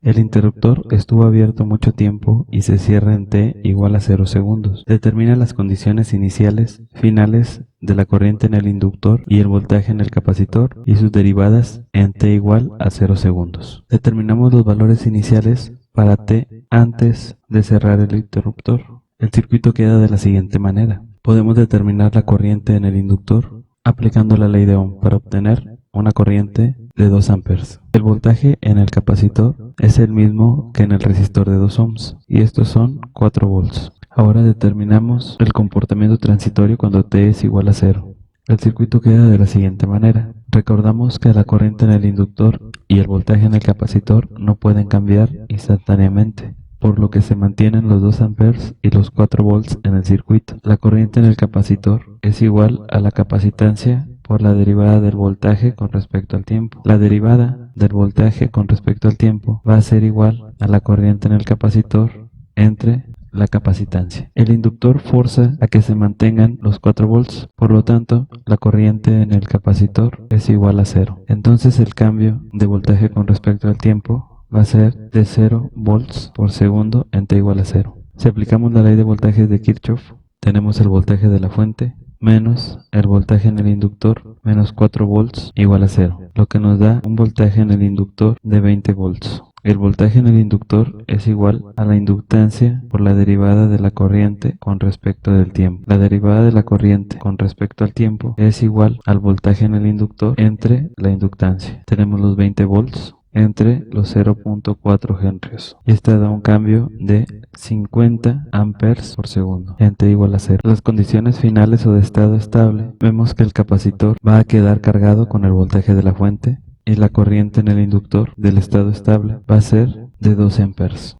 El interruptor estuvo abierto mucho tiempo y se cierra en t igual a 0 segundos. Determina las condiciones iniciales, finales de la corriente en el inductor y el voltaje en el capacitor y sus derivadas en t igual a 0 segundos. Determinamos los valores iniciales para t antes de cerrar el interruptor. El circuito queda de la siguiente manera. Podemos determinar la corriente en el inductor aplicando la ley de Ohm para obtener una corriente de 2 amperes. El voltaje en el capacitor es el mismo que en el resistor de 2 ohms y estos son 4 volts. Ahora determinamos el comportamiento transitorio cuando t es igual a 0. El circuito queda de la siguiente manera. Recordamos que la corriente en el inductor y el voltaje en el capacitor no pueden cambiar instantáneamente, por lo que se mantienen los 2 amperes y los 4 volts en el circuito. La corriente en el capacitor es igual a la capacitancia por la derivada del voltaje con respecto al tiempo. La derivada del voltaje con respecto al tiempo va a ser igual a la corriente en el capacitor entre la capacitancia. El inductor forza a que se mantengan los 4 volts, por lo tanto, la corriente en el capacitor es igual a 0. Entonces el cambio de voltaje con respecto al tiempo va a ser de 0 volts por segundo en t igual a 0. Si aplicamos la ley de voltajes de Kirchhoff, tenemos el voltaje de la fuente menos el voltaje en el inductor menos 4 volts igual a 0, lo que nos da un voltaje en el inductor de 20 volts. El voltaje en el inductor es igual a la inductancia por la derivada de la corriente con respecto del tiempo. La derivada de la corriente con respecto al tiempo es igual al voltaje en el inductor entre la inductancia. Tenemos los 20 volts entre los 0.4 henrios. Y esto da un cambio de 50 amperes por segundo en t igual a 0. Las condiciones finales o de estado estable, vemos que el capacitor va a quedar cargado con el voltaje de la fuente y la corriente en el inductor del estado estable va a ser de 12 amperes.